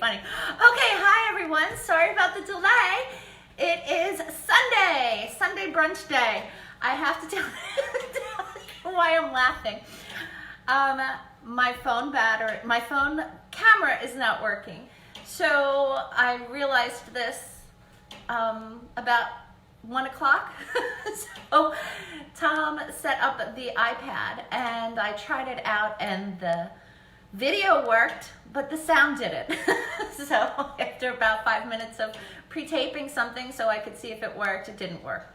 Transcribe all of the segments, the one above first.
funny. Okay, hi everyone. Sorry about the delay. It is Sunday brunch day. I have to tell you why I'm laughing. My phone camera is not working. So I realized this about 1 o'clock. So Tom set up the iPad and I tried it out and the video worked, but the sound didn't. So after about 5 minutes of pre-taping something so I could see if it worked, it didn't work.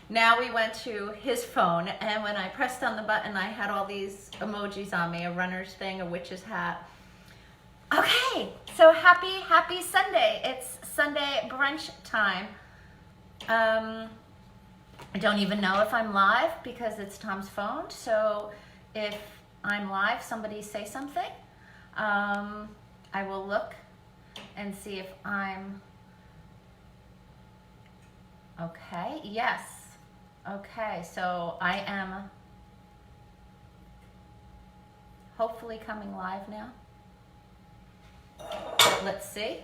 Now we went to his phone, and when I pressed on the button, I had all these emojis on me, a runner's thing, a witch's hat. Okay, so happy Sunday. It's Sunday brunch time. I don't even know if I'm live because it's Tom's phone, so if I'm live, somebody say something. I will look and see if I'm okay. Yes. Okay, so I am hopefully coming live now. Let's see.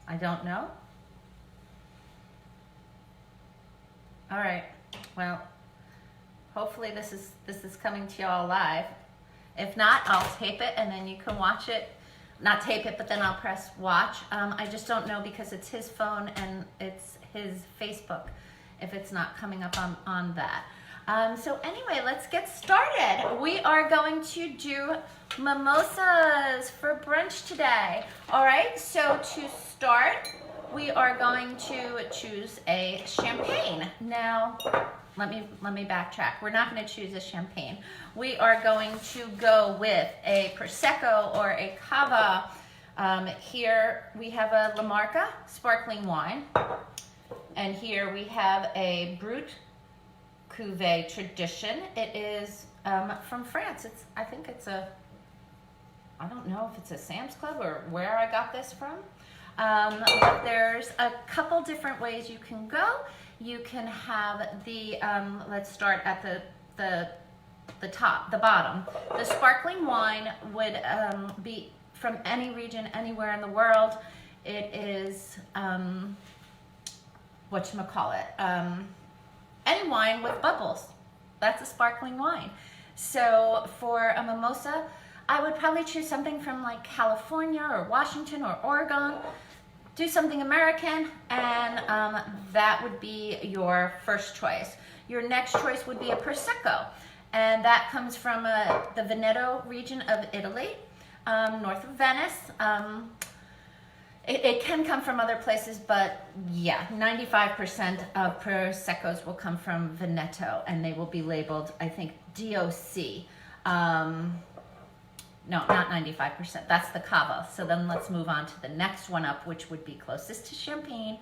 I don't know. All right. Well, hopefully this is coming to y'all live. If not, I'll tape it and then you can watch it. Not tape it, but then I'll press watch. I just don't know because it's his phone and it's his Facebook if it's not coming up on that. So anyway, let's get started. We are going to do mimosas for brunch today. All right, so to start, we are going to choose a champagne. Now, let me backtrack. We're not going to choose a champagne. We are going to go with a Prosecco or a Cava. Here we have a La Marca sparkling wine. And here we have a Brut Cuvée Tradition. It is from France. I think it's I don't know if it's a Sam's Club or where I got this from. But there's a couple different ways you can go. You can have the, let's start at the top, the bottom. The sparkling wine would be from any region, anywhere in the world. It is, whatchamacallit, any wine with bubbles. That's a sparkling wine. So for a mimosa, I would probably choose something from like California or Washington or Oregon. Do something American, and that would be your first choice. Your next choice would be a Prosecco, and that comes from the Veneto region of Italy, north of Venice. It can come from other places, but yeah, 95% of Proseccos will come from Veneto, and they will be labeled, I think, DOC. No, not 95%. That's the Cava. So then let's move on to the next one up, which would be closest to champagne,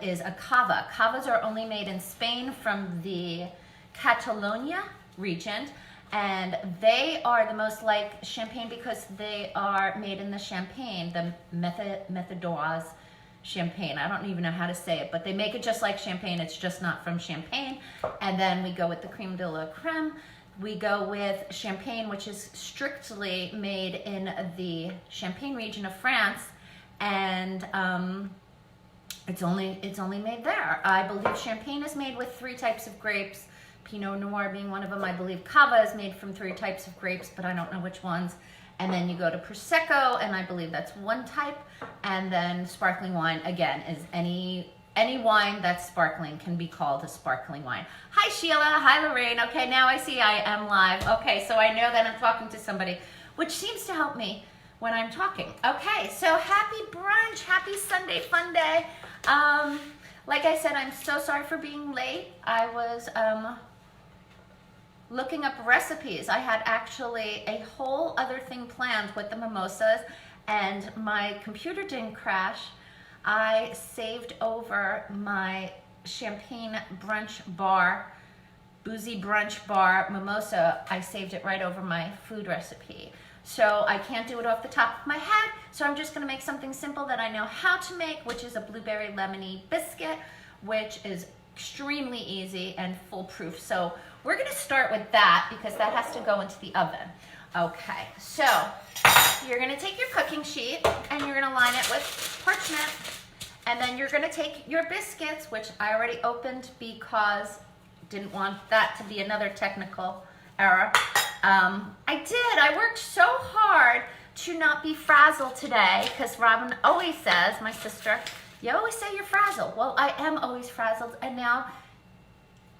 is a Cava. Cavas are only made in Spain from the Catalonia region, and they are the most like champagne because they are made in the Champagne, the Méthode champagne. I don't even know how to say it, but they make it just like champagne. It's just not from Champagne. And then we go with the creme de la creme. We go with champagne, which is strictly made in the Champagne region of France, and it's only made there. I believe champagne is made with 3 types of grapes, Pinot Noir being one of them. I believe Cava is made from 3 types of grapes, but I don't know which ones. And then you go to Prosecco, and I believe that's 1 type. And then sparkling wine, again, is any wine that's sparkling can be called a sparkling wine. Hi Sheila, hi Lorraine. Okay, now I see I am live. Okay, so I know that I'm talking to somebody, which seems to help me when I'm talking. Okay, so happy brunch, happy Sunday fun day. Like I said, I'm so sorry for being late. I was looking up recipes. I had actually a whole other thing planned with the mimosas, and my computer didn't crash. I saved over my champagne brunch bar, boozy brunch bar mimosa. I saved it right over my food recipe. So I can't do it off the top of my head. So I'm just gonna make something simple that I know how to make, which is a blueberry lemony biscuit, which is extremely easy and foolproof. So we're gonna start with that because that has to go into the oven. Okay, so you're gonna take your cooking sheet and you're gonna line it with parchment. And then you're gonna take your biscuits, which I already opened because didn't want that to be another technical error. I worked so hard to not be frazzled today because Robin always says, my sister, you always say you're frazzled. Well, I am always frazzled, and now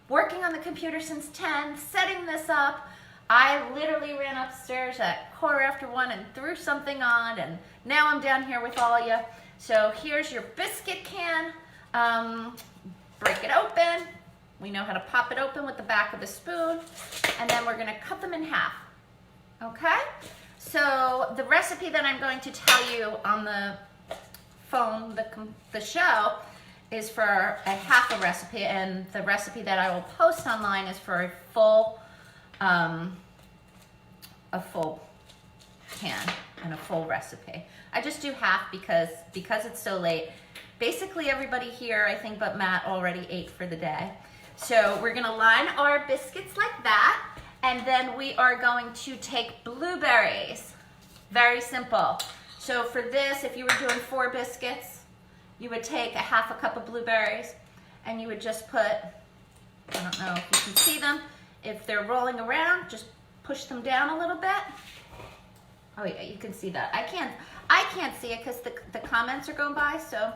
working on the computer since 10, setting this up, I literally ran upstairs at 1:15 and threw something on, and now I'm down here with all of you. So here's your biscuit can. Break it open. We know how to pop it open with the back of the spoon, and then we're gonna cut them in half, okay? So the recipe that I'm going to tell you on the phone, the show, is for a half a recipe, and the recipe that I will post online is for a full can and a full recipe. I just do half because it's so late. Basically everybody here, I think but Matt, already ate for the day. So we're gonna line our biscuits like that, and then we are going to take blueberries. Very simple. So for this, if you were doing 4 biscuits, you would take a half a cup of blueberries, and you would just put, I don't know if you can see them, if they're rolling around, just push them down a little bit. Oh yeah, you can see that. I can't see it because the comments are going by, so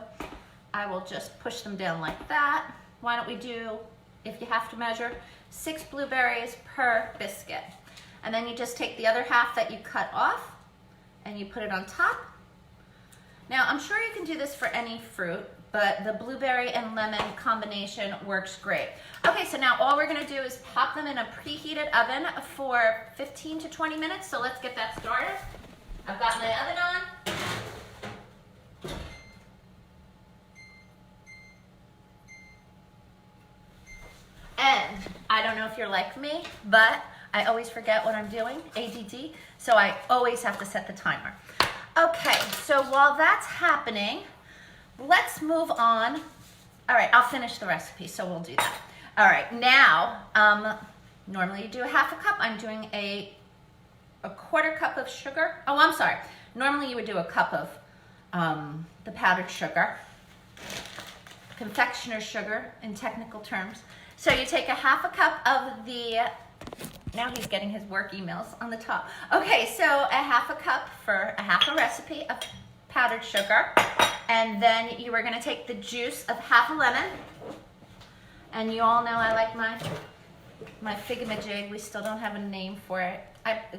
I will just push them down like that. Why don't we do, if you have to measure, 6 blueberries per biscuit. And then you just take the other half that you cut off and you put it on top. Now, I'm sure you can do this for any fruit, but the blueberry and lemon combination works great. Okay, so now all we're gonna do is pop them in a preheated oven for 15 to 20 minutes, so let's get that started. I've got my oven on. And I don't know if you're like me, but I always forget what I'm doing, ADD, so I always have to set the timer. Okay, so while that's happening, let's move on. All right, I'll finish the recipe, so we'll do that. All right, now, normally you do a half a cup. I'm doing a 1/4 cup of sugar. Oh, I'm sorry. Normally you would do a cup of the powdered sugar, confectioner's sugar in technical terms. So you take a half a cup of the, now he's getting his work emails on the top. Okay, so a half a cup for a half a recipe of powdered sugar. And then you are gonna take the juice of half a lemon. And you all know I like my figamajig. We still don't have a name for it.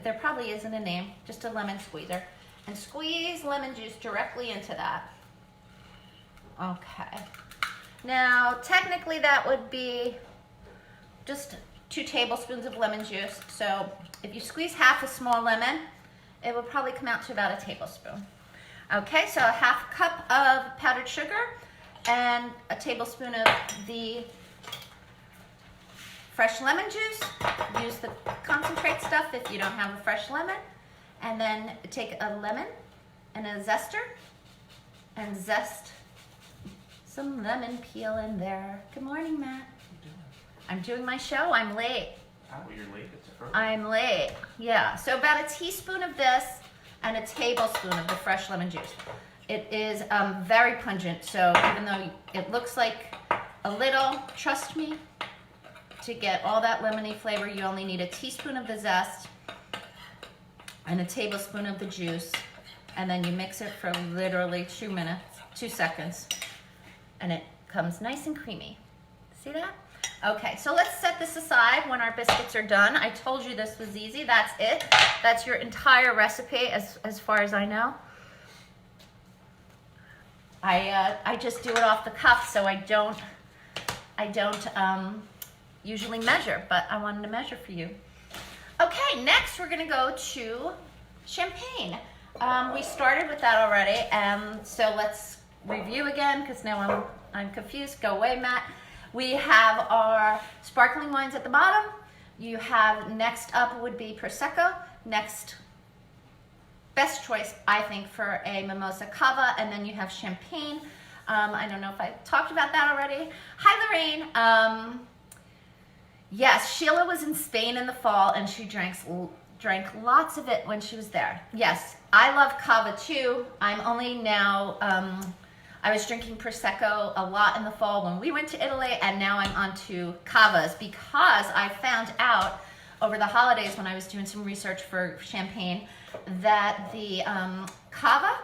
There probably isn't a name, just a lemon squeezer. And squeeze lemon juice directly into that. Okay. Now, technically that would be just 2 tablespoons of lemon juice. So if you squeeze half a small lemon, it will probably come out to about a tablespoon. Okay, so a half cup of powdered sugar and a tablespoon of the fresh lemon juice. Use the concentrate stuff if you don't have a fresh lemon. And then take a lemon and a zester and zest some lemon peel in there. Good morning, Matt. I'm doing my show. I'm late. Oh, you're late. It's early. I'm late. Yeah. So about a teaspoon of this and a tablespoon of the fresh lemon juice. It is very pungent. So even though it looks like a little, trust me, to get all that lemony flavor, you only need a teaspoon of the zest and a tablespoon of the juice. And then you mix it for literally 2 seconds. And it comes nice and creamy. See that? Okay, so let's set this aside when our biscuits are done. I told you this was easy. That's it. That's your entire recipe as far as I know. I just do it off the cuff, so I don't usually measure, but I wanted to measure for you. Okay, next we're gonna go to champagne. We started with that already, so let's review again because now I'm confused. Go away, Matt. We have our sparkling wines at the bottom. You have, next up would be Prosecco. Next, best choice, I think, for a Mimosa Cava, and then you have champagne. I don't know if I talked about that already. Hi, Lorraine. Yes, Sheila was in Spain in the fall, and she drank drank lots of it when she was there. Yes, I love Cava too. I'm only now, I was drinking Prosecco a lot in the fall when we went to Italy, and now I'm on to Cavas because I found out over the holidays when I was doing some research for champagne that the Cava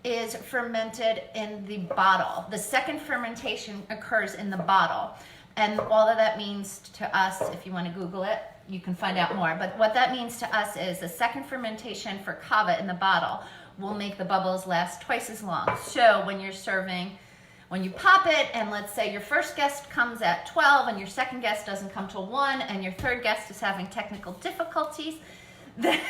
is fermented in the bottle. The second fermentation occurs in the bottle. And all of that means to us, if you want to Google it, you can find out more. But what that means to us is the second fermentation for Cava in the bottle will make the bubbles last twice as long. So when you're serving, when you pop it, and let's say your first guest comes at 12 and your second guest doesn't come till 1 and your third guest is having technical difficulties, then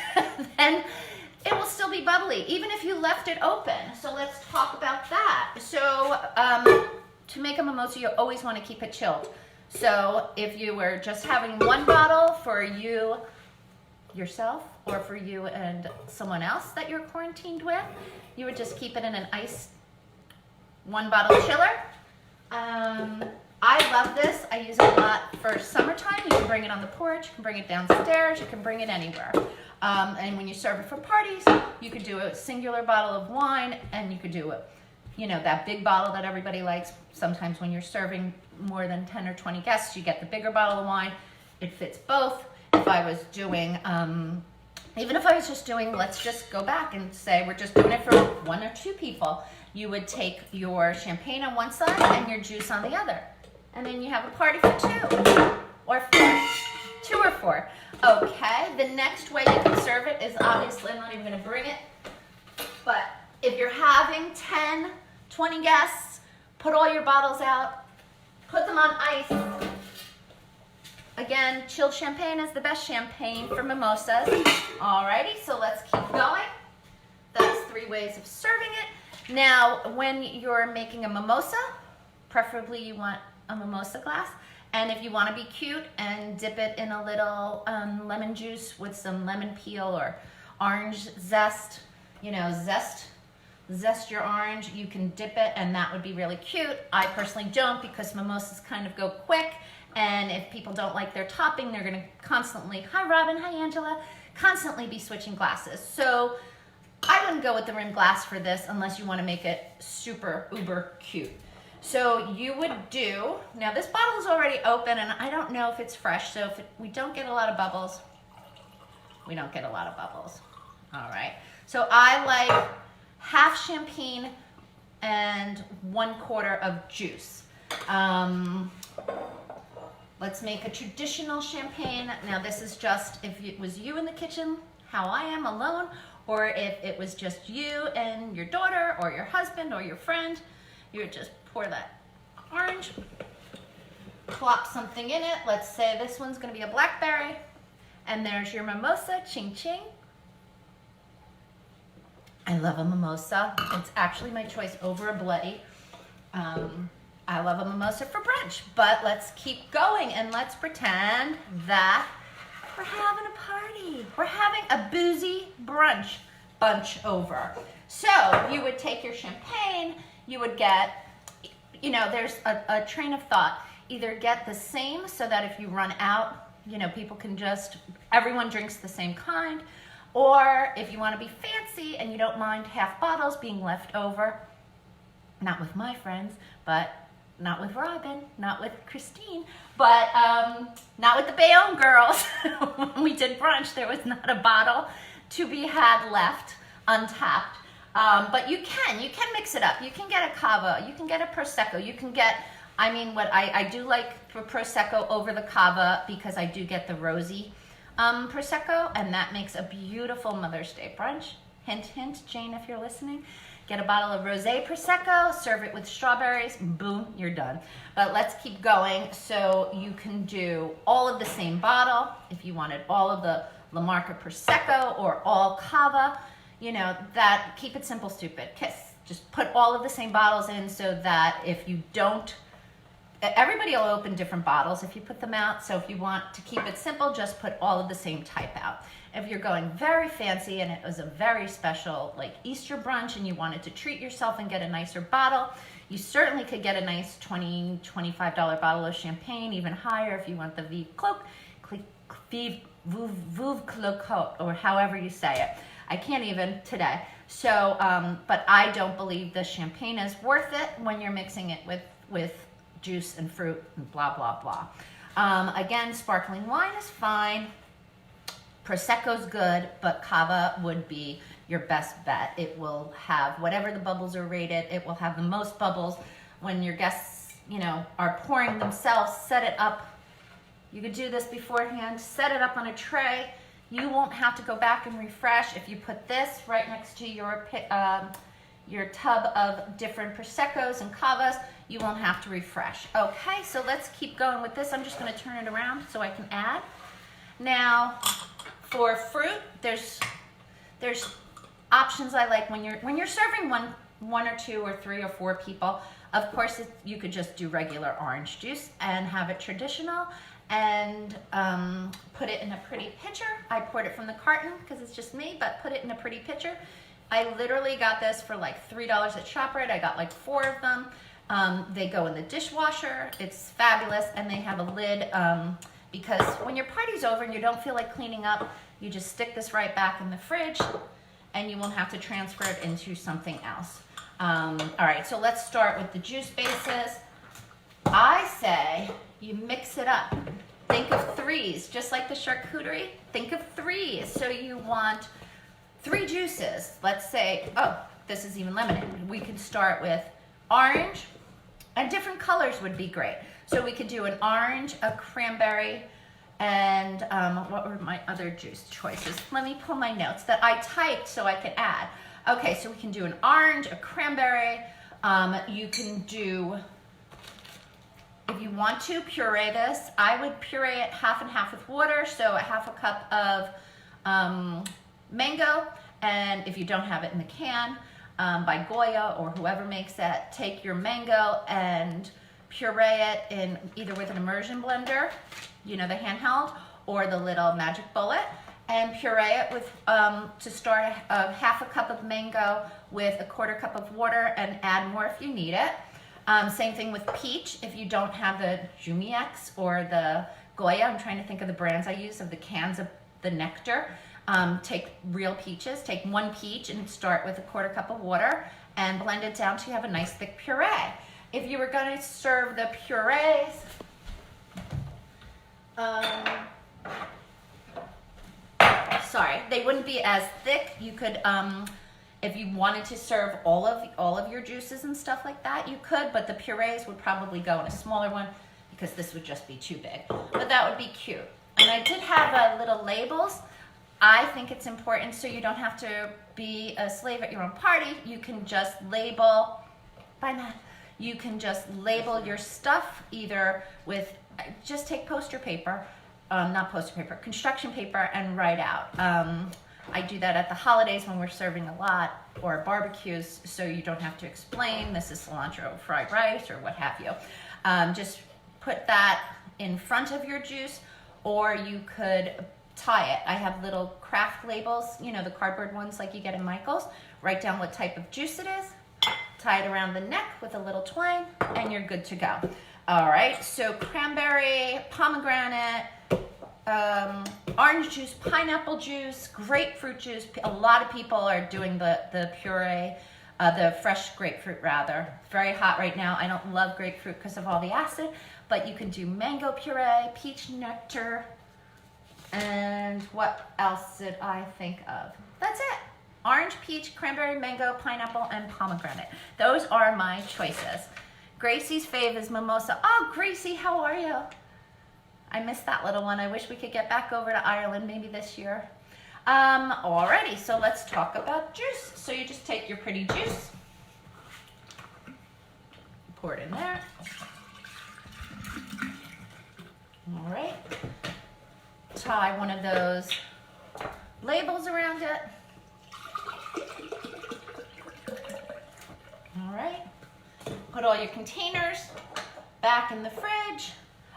it will still be bubbly, even if you left it open. So let's talk about that. So to make a mimosa, you always want to keep it chilled. So if you were just having one bottle for you, yourself, or for you and someone else that you're quarantined with, you would just keep it in an ice one bottle chiller. I love this. I use it a lot for summertime. You can bring it on the porch, you can bring it downstairs, you can bring it anywhere. And when you serve it for parties, you could do a singular bottle of wine, and you could do it, you know, that big bottle that everybody likes. Sometimes when you're serving more than 10 or 20 guests, you get the bigger bottle of wine. It fits both. If I was doing, even if I was just doing, let's just go back and say we're just doing it for 1 or 2 people, you would take your champagne on one side and your juice on the other. And then you have a party for 2 or 4. 2 or 4. Okay, the next way you can serve it is obviously, I'm not even going to bring it, but if you're having 10, 20 guests, put all your bottles out, put them on ice. Again, chilled champagne is the best champagne for mimosas. Alrighty, so let's keep going. That's 3 ways of serving it. Now, when you're making a mimosa, preferably you want a mimosa glass. And if you want to be cute and dip it in a little lemon juice with some lemon peel or orange zest, you know, zest your orange, you can dip it, and that would be really cute. I personally don't, because mimosas kind of go quick, and if people don't like their topping, they're going to constantly, hi Robin, hi Angela, constantly be switching glasses. So I wouldn't go with the rimmed glass for this unless you want to make it super uber cute. So you would do, now this bottle is already open, and I don't know if it's fresh, so if we don't get a lot of bubbles, we don't get a lot of bubbles. All right, so I like half champagne and 1/4 of juice. Let's make a traditional champagne. Now this is just if it was you in the kitchen, how I am alone, or if it was just you and your daughter or your husband or your friend, you would just pour that orange, plop something in it. Let's say this one's gonna be a blackberry, and there's your mimosa, ching ching. I love a mimosa. It's actually my choice over a bloody. I love a mimosa for brunch, but let's keep going and let's pretend that we're having a party. We're having a boozy brunch bunch over. So you would take your champagne, you would get, you know, there's a train of thought. Either get the same so that if you run out, you know, people can just, everyone drinks the same kind. Or if you want to be fancy and you don't mind half bottles being left over, not with my friends, but not with Robin, not with Christine, but not with the Bayonne girls. When we did brunch, there was not a bottle to be had left untapped. But you can mix it up. You can get a Cava, you can get a Prosecco, you can get, I mean, what I do like for Prosecco over the Cava, because I do get the rosy Prosecco, and that makes a beautiful Mother's Day brunch. Hint, hint, Jane, if you're listening. Get a bottle of rosé Prosecco, serve it with strawberries, boom, you're done. But let's keep going. So you can do all of the same bottle. If you wanted all of the La Marca Prosecco or all Cava, you know, that, keep it simple, stupid, kiss. Just put all of the same bottles in so that if you don't, everybody will open different bottles if you put them out. So if you want to keep it simple, just put all of the same type out. If you're going very fancy and it was a very special like Easter brunch and you wanted to treat yourself and get a nicer bottle, you certainly could get a nice $20, $25 bottle of champagne, even higher if you want the Vive veuve or however you say it. I can't even today. So, but I don't believe the champagne is worth it when you're mixing it with juice and fruit and blah, blah, blah. Again, sparkling wine is fine. Prosecco's good, but Cava would be your best bet. It will have whatever the bubbles are rated. It will have the most bubbles. When your guests, you know, are pouring themselves, set it up. You could do this beforehand. Set it up on a tray. You won't have to go back and refresh. If you put this right next to your tub of different Proseccos and Cavas, you won't have to refresh. Okay, so let's keep going with this. I'm just going to turn it around so I can add. Now, for fruit, there's options I like when you're serving one or two or three or four people. Of course, you could just do regular orange juice and have it traditional and put it in a pretty pitcher. I poured it from the carton because it's just me, but put it in a pretty pitcher. I literally got this for like $3 at ShopRite. I got like 4 of them. They go in the dishwasher. It's fabulous, and they have a lid because when your party's over and you don't feel like cleaning up, you just stick this right back in the fridge and you won't have to transfer it into something else. All right, so let's start with the juice bases. I say you mix it up. Think of threes, just like the charcuterie. Think of threes. So you want 3 juices. Let's say, oh, this is even lemonade. We could start with orange, and different colors would be great. So we could do an orange, a cranberry, and what were my other juice choices? Let me pull my notes that I typed so I could add. Okay, so we can do an orange, a cranberry. You can do, if you want to puree this, I would puree it half and half with water, so a half a cup of mango, and if you don't have it in the can, by Goya or whoever makes it, take your mango and puree it in either with an immersion blender, you know, the handheld, or the little magic bullet, and puree it with, to start half a cup of mango with a 1/4 cup of water, and add more if you need it. Same thing with peach. If you don't have the Jumex or the Goya, I'm trying to think of the brands I use of the cans of the nectar. Take real peaches, take 1 peach and start with a 1/4 cup of water and blend it down till you have a nice thick puree. If you were going to serve the purees, sorry, they wouldn't be as thick. You could, if you wanted to serve all of your juices and stuff like that, you could, but the purees would probably go in a smaller one because this would just be too big. But that would be cute. And I did have little labels. I think it's important so you don't have to be a slave at your own party. You can just label, bye Matt. You can just label your stuff either with, just take poster paper, not poster paper, construction paper, and write out. I do that at the holidays when we're serving a lot, or barbecues, so you don't have to explain this is cilantro fried rice or what have you. Just put that in front of your juice, or you could tie it. I have little craft labels, you know, the cardboard ones like you get in Michael's. Write down what type of juice it is, tie it around the neck with a little twine, and you're good to go. All right, so cranberry, pomegranate, orange juice, pineapple juice, grapefruit juice. A lot of people are doing the puree, the fresh grapefruit rather. Very hot right now. I don't love grapefruit because of all the acid, but you can do mango puree, peach nectar, and what else did I think of? That's it. Orange, peach, cranberry, mango, pineapple, and pomegranate. Those are my choices. Gracie's fave is mimosa. Oh, Gracie, how are you? I missed that little one. I wish we could get back over to Ireland maybe this year. Alrighty, so let's talk about juice. So you just take your pretty juice, pour it in there. All right. Tie one of those labels around it. All right. Put all your containers back in the fridge.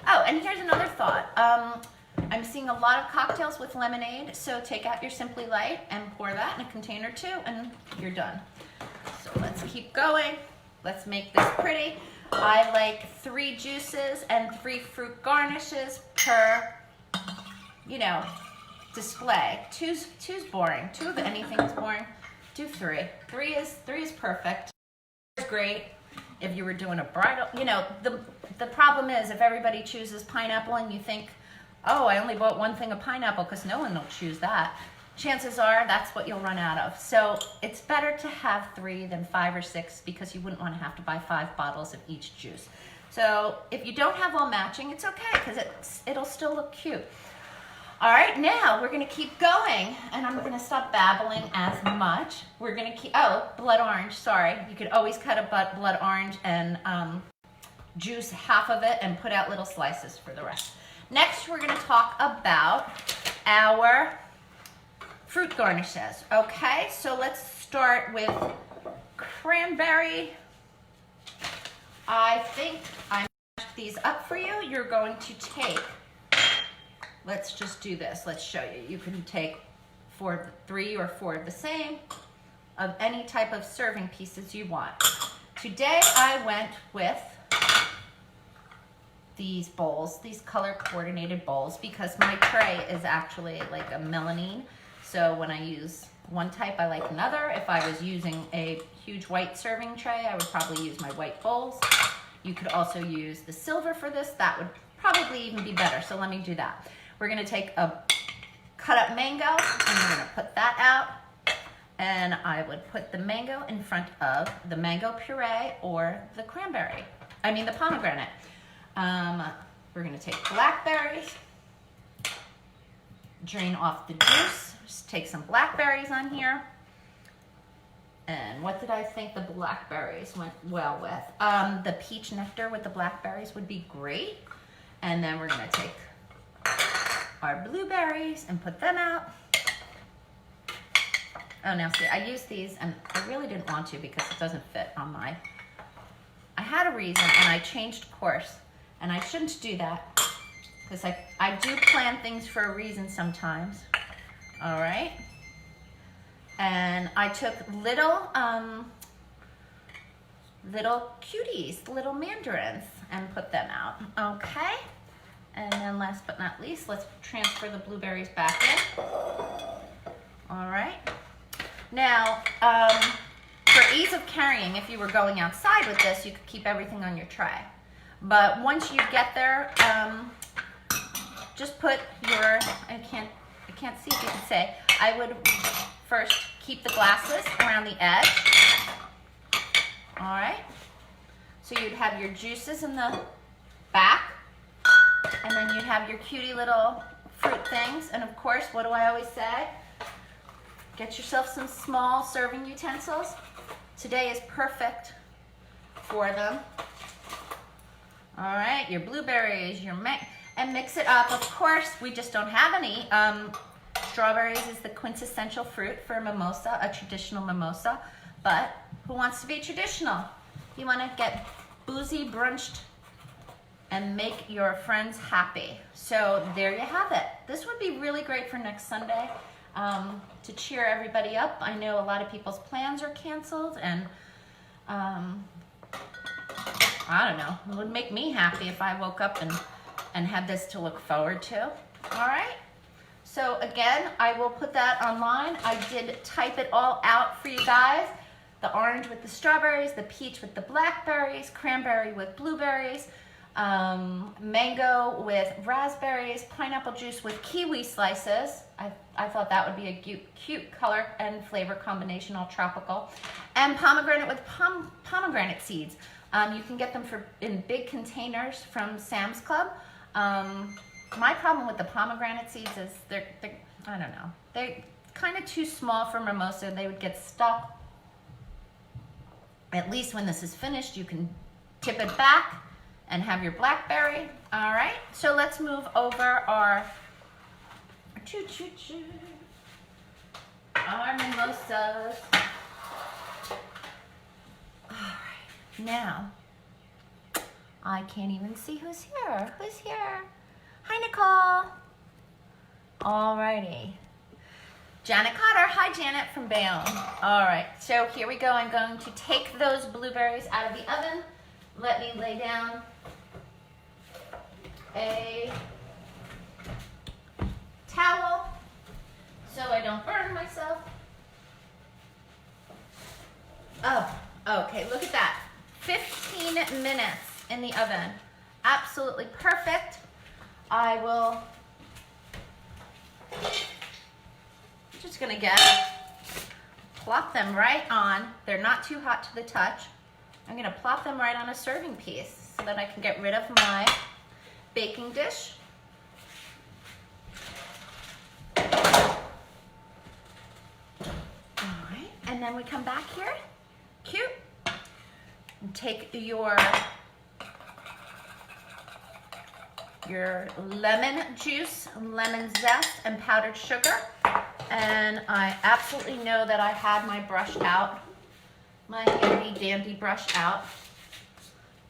Oh, and here's another thought. I'm seeing a lot of cocktails with lemonade, so take out your Simply Light and pour that in a container too, and you're done. So let's keep going. Let's make this pretty. I like 3 juices and 3 fruit garnishes per, you know, display. Two's boring. Two of anything is boring. Do three. Three is perfect. It's great if you were doing a bridal. You know, the problem is if everybody chooses pineapple and you think, oh, I only bought one thing of pineapple because no one will choose that. Chances are that's what you'll run out of. So it's better to have 3 than 5 or 6 because you wouldn't want to have to buy 5 bottles of each juice. So if you don't have all matching, it's okay because it'll still look cute. All right, now we're gonna keep going and I'm gonna stop babbling as much. We're gonna keep, oh, blood orange, sorry. You could always cut a blood orange and juice half of it and put out little slices for the rest. Next, we're gonna talk about our fruit garnishes, okay? So let's start with cranberry. I think I mashed these up for you. You're going to take, let's just do this. Let's show you. You can take 3 or 4 of the same, of any type of serving pieces you want. Today I went with these bowls, these color coordinated bowls, because my tray is actually like a melamine. So when I use one type, I like another. If I was using a huge white serving tray, I would probably use my white bowls. You could also use the silver for this. That would probably even be better. So let me do that. We're gonna take a cut up mango and we're gonna put that out. And I would put the mango in front of the mango puree or the the pomegranate. We're gonna take blackberries, drain off the juice, just take some blackberries on here. And what did I think the blackberries went well with? The peach nectar with the blackberries would be great. And then we're gonna take our blueberries and put them out. Oh, now see, I used these and I really didn't want to because it doesn't fit on my, I had a reason and I changed course and I shouldn't do that because I do plan things for a reason sometimes. All right. And I took little cuties, little mandarins and put them out, okay? And then last but not least, let's transfer the blueberries back in. All right. Now, for ease of carrying, if you were going outside with this, you could keep everything on your tray. But once you get there, just put your, I can't see if you can say, I would first keep the glasses around the edge. All right. So you'd have your juices in the back, and then you'd have your cutie little fruit things. And of course, what do I always say? Get yourself some small serving utensils. Today is perfect for them. All right, your blueberries, and mix it up. Of course, we just don't have any. Strawberries is the quintessential fruit for a mimosa, a traditional mimosa. But who wants to be traditional? You want to get boozy, brunched, and make your friends happy. So there you have it. This would be really great for next Sunday to cheer everybody up. I know a lot of people's plans are canceled, and I don't know, it would make me happy if I woke up and had this to look forward to. All right. So again, I will put that online. I did type it all out for you guys. The orange with the strawberries, the peach with the blackberries, cranberry with blueberries, mango with raspberries, pineapple juice with kiwi slices. I thought that would be a cute color and flavor combination, all tropical. And pomegranate with pomegranate seeds. You can get them in big containers from Sam's Club. My problem with the pomegranate seeds is they're I don't know, they're kind of too small for mimosa. They would get stuck. At least when this is finished, you can tip it back and have your blackberry. All right, so let's move over our mimosas. All right, now I can't even see who's here. Who's here? Hi, Nicole. All righty. Janet Cotter. Hi, Janet from Bayonne. All right, so here we go. I'm going to take those blueberries out of the oven. Let me lay down a towel so I don't burn myself. Oh, okay, look at that. 15 minutes in the oven. Absolutely perfect. I will, just gonna plop them right on. They're not too hot to the touch. I'm gonna plop them right on a serving piece so that I can get rid of my baking dish. All right, and then we come back here, cute, and take your lemon juice, lemon zest, and powdered sugar. And I absolutely know that I had my brush out, my handy dandy brush out,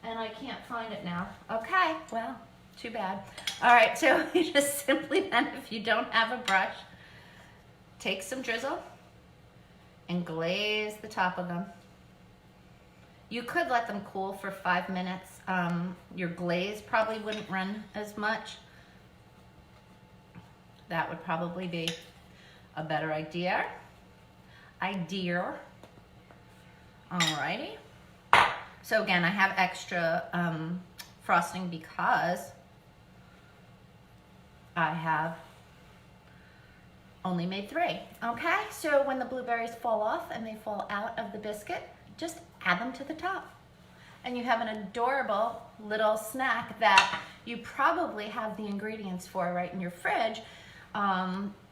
and I can't find it now. Okay, well, too bad. All right, so you just simply then, if you don't have a brush, take some drizzle and glaze the top of them. You could let them cool for 5 minutes. Your glaze probably wouldn't run as much. That would probably be a better idea. Alrighty. So again, I have extra frosting because I have only made 3. Okay, so when the blueberries fall off and they fall out of the biscuit, just add them to the top. And you have an adorable little snack that you probably have the ingredients for right in your fridge.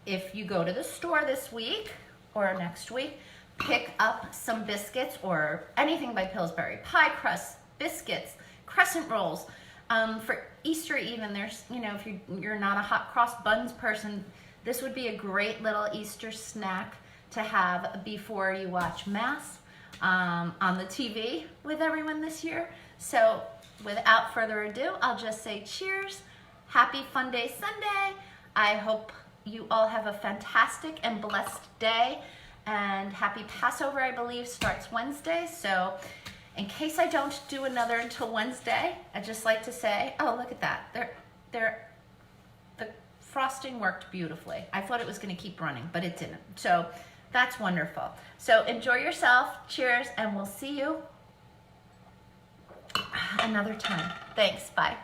If you go to the store this week or next week, pick up some biscuits or anything by Pillsbury, pie crust, biscuits, crescent rolls. For Easter even, there's, you know, if you're not a hot cross buns person, this would be a great little Easter snack to have before you watch Mass on the TV with everyone this year. So without further ado, I'll just say cheers. Happy Fun Day Sunday. I hope you all have a fantastic and blessed day. And happy Passover, I believe, starts Wednesday. So in case I don't do another until Wednesday, I'd just like to say, oh, look at that. The frosting worked beautifully. I thought it was going to keep running, but it didn't. So that's wonderful. So enjoy yourself. Cheers, and we'll see you another time. Thanks. Bye.